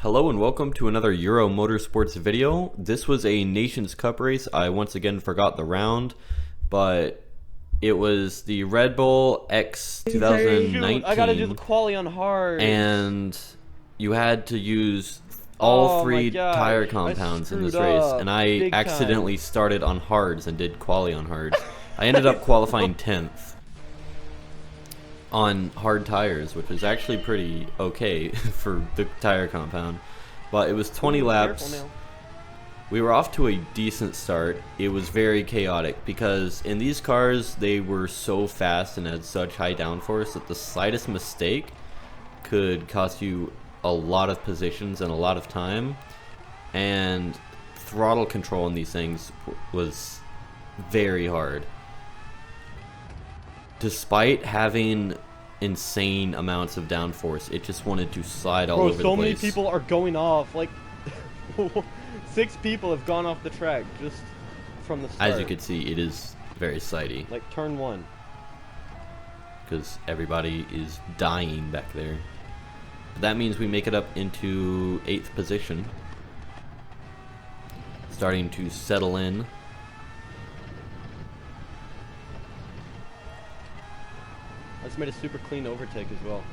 Hello and welcome to another Euro Motorsports video. This was a Nations Cup race. I once again forgot the round, but it was the Red Bull X 2019. Shoot, I gotta do the quali on hard. And you had to use all three tire compounds in this race, and I accidentally started on hards and did quali on hards. I ended up qualifying 10th on hard tires, which is actually pretty okay for the tire compound, but it was 20 laps. We were off to a decent start. It was very chaotic because in these cars they were so fast and had such high downforce that the slightest mistake could cost you a lot of positions and a lot of time, and throttle control in these things was very hard. Despite having insane amounts of downforce, it just wanted to slide all over the place. So many people are going off. Like 6 people have gone off the track just from the start. As you can see, it is very slidey. Like turn 1. Because everybody is dying back there. But that means we make it up into 8th position. Starting to settle in. I just made a super clean overtake as well.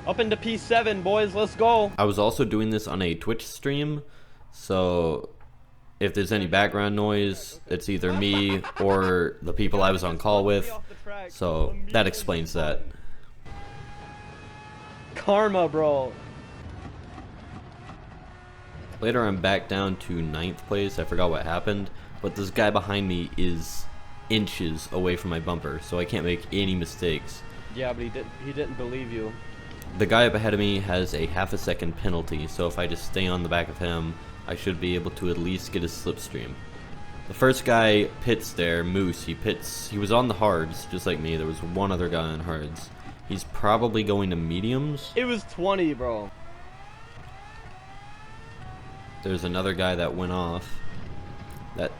Up into P7, boys, let's go. I was also doing this on a Twitch stream, so if there's any background noise, it's either me or the people I was on call with, so that explains that. Karma, bro. Later I'm back down to 9th place. I forgot what happened, but this guy behind me is inches away from my bumper, so I can't make any mistakes. Yeah, but he didn't believe you. The guy up ahead of me has a half a second penalty, so if I just stay on the back of him, I should be able to at least get a slipstream. The first guy pits there, Moose. He was on the hards, just like me. There was one other guy on hards. He's probably going to mediums. It was 20, bro. There's another guy that went off. That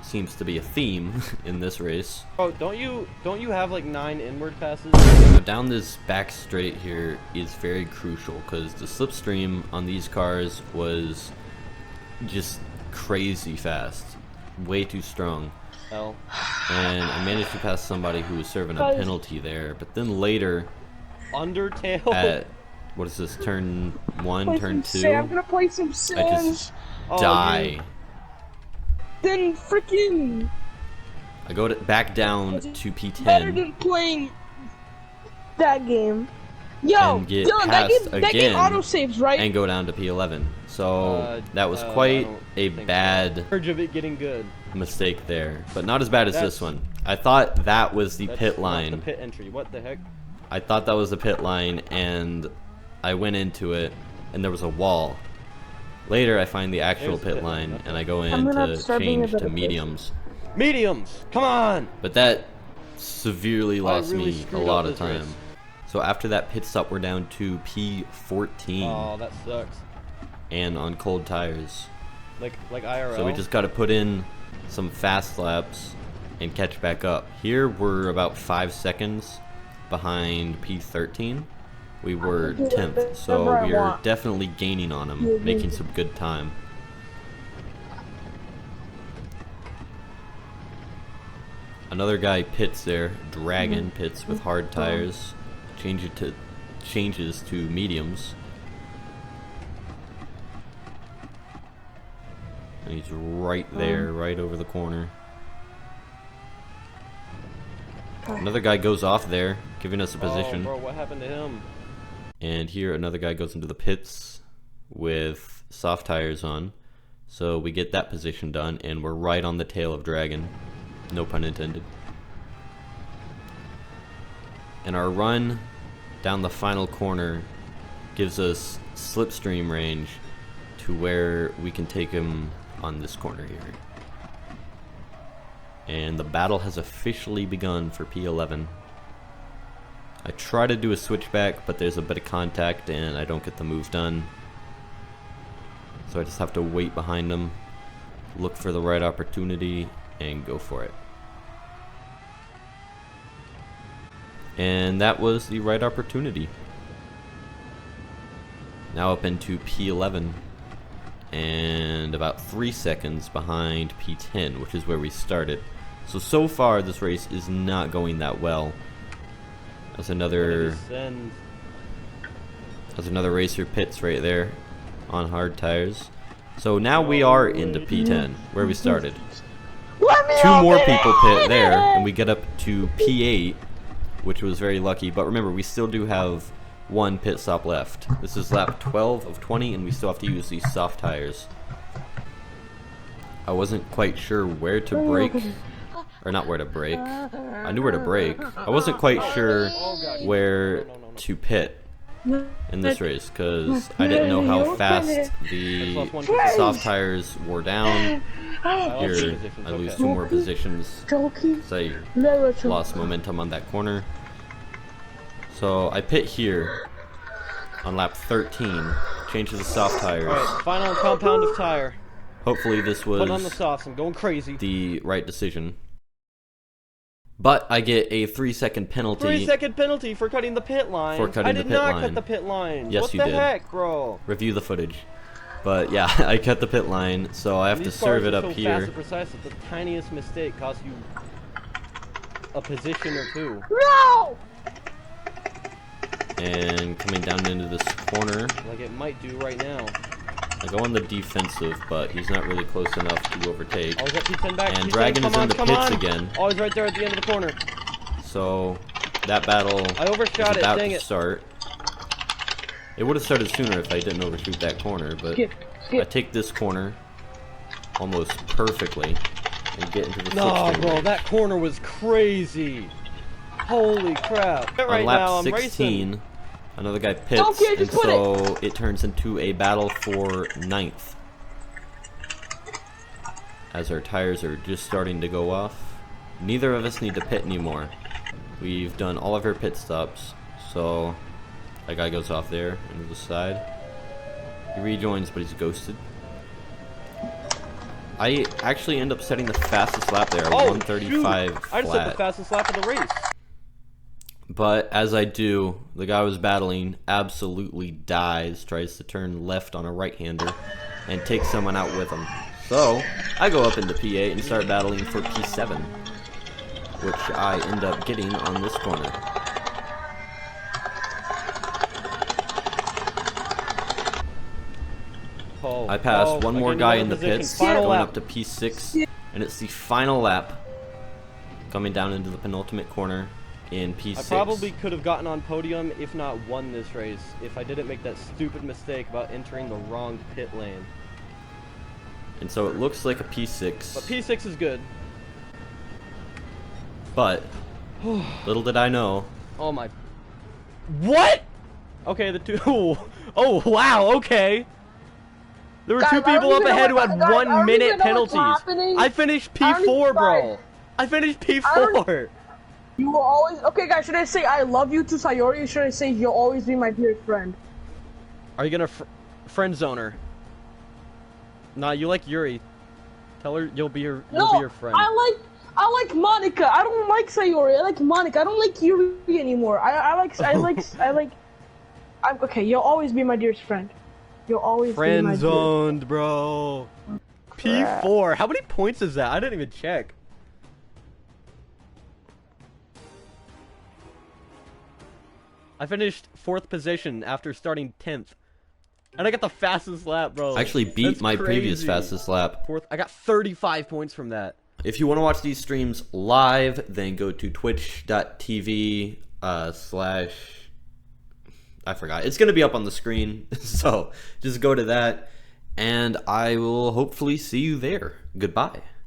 seems to be a theme in this race. Bro, don't you have like 9 inward passes? Now down this back straight here is very crucial because the slipstream on these cars was just crazy fast, way too strong. And I managed to pass somebody who was serving a penalty there, but then later Undertale at what is this, turn 1, turn 2, I'm gonna play some Sims. I just die. Then freaking I go back down to P10 better than playing that game. Yo, and get Dylan, passed that game auto saves, right? and go down to P11. So that was quite a bad verge of it getting good mistake there, but not as bad as this one. I thought that was the pit line. The pit entry. What the heck? I thought that was the pit line, and I went into it, and there was a wall. Later, I find the actual pit line, and I go in to change to mediums. Mediums! Come on! But that severely lost really me a lot of time. So after that pit stop, we're down to P14. Oh, that sucks. And on cold tires. Like IRL? So we just got to put in some fast laps and catch back up. Here, we're about 5 seconds behind P13. We were 10th, so we are definitely gaining on him, making some good time. Another guy pits there, Dragon pits with hard tires, changes to mediums. And he's right there, right over the corner. Another guy goes off there, giving us a position. Oh, bro, what happened to him? And here another guy goes into the pits with soft tires on. So we get that position done, and we're right on the tail of Dragon. No pun intended. And our run down the final corner gives us slipstream range to where we can take him on this corner here. And the battle has officially begun for P11. I try to do a switchback, but there's a bit of contact and I don't get the move done. So I just have to wait behind them, look for the right opportunity, and go for it. And that was the right opportunity. Now up into P11. And about 3 seconds behind P10, which is where we started. So far this race is not going that well. That's another racer pits right there on hard tires. So now we are into P10, where we started. 2 more people pit there, and we get up to P8, which was very lucky. But remember, we still do have 1 pit stop left. This is lap 12 of 20, and we still have to use these soft tires. I wasn't quite sure where to brake, or not where to brake. I knew where to brake. I wasn't quite sure where to pit in this race, because I didn't know how fast the soft tires wore down. Here, I lose 2 more positions, because I lost momentum on that corner. So I pit here on lap 13, change to the soft tires. Alright, final compound of tire. Hopefully this was Put on the softs, I'm going crazy. the right decision. But I get a 3-second penalty. 3-second penalty for cutting the pit line. I did not cut the pit line. Yes, what you the did. heck, bro? Review the footage. But yeah, I cut the pit line, so I have to serve it up so here. Fast and precise that the tiniest mistake costs you a position or 2. No! And coming down into this corner, Like it might do right now. I go on the defensive, but he's not really close enough to overtake. I was at P10 back. And P10, Dragon is in the pits again. Oh, he's right there at the end of the corner. So that battle I overshot is it, about dang to it. start. It would have started sooner if I didn't overshoot that corner, but I take this corner almost perfectly and get into the No, slipstream bro, range. that corner was crazy. Holy crap. On Right lap now, I'm 16, racing. another guy pits, Okay, and just put so it turns into a battle for 9th. As our tires are just starting to go off. Neither of us need to pit anymore. We've done all of our pit stops, so that guy goes off there into the side. He rejoins, but he's ghosted. I actually end up setting the fastest lap there, Oh, 135 shoot. I just set the flat. fastest lap of the race. But as I do, the guy I was battling absolutely dies, tries to turn left on a right-hander, and takes someone out with him. So, I go up into P8 and start battling for P7, which I end up getting on this corner. Oh, I passed oh, one I more gained guy another in the position. pits, Final going lap. up to P6, and it's the final lap, coming down into the penultimate corner in P6. I probably could have gotten on podium, if not won this race, if I didn't make that stupid mistake about entering the wrong pit lane. And so it looks like a P6. But P6 is good. But little did I know. Oh my. What? Okay, the two. Oh, wow, okay. There were Guys, 2 I don't people up even know ahead who what- had guys, I 1 don't minute even know what's penalties. happening. I finished I don't P4, even- bro. I finished P4. You will always. Okay, guys, should I say I love you to Sayori, or should I say you'll always be my dear friend? Are you gonna friend zone her? Nah, you like Yuri. Tell her you'll be her friend. I like Monica. I don't like Sayori. I like Monica. I don't like Yuri anymore. I'm okay. You'll always be my dearest friend. You'll always be my Friend dearest. zoned, bro. P4. How many points is that? I didn't even check. I finished 4th position after starting 10th. And I got the fastest lap, bro. I actually beat That's my previous crazy. fastest lap. 4th. I got 35 points from that. If you want to watch these streams live, then go to twitch.tv / I forgot. It's going to be up on the screen. So just go to that, and I will hopefully see you there. Goodbye.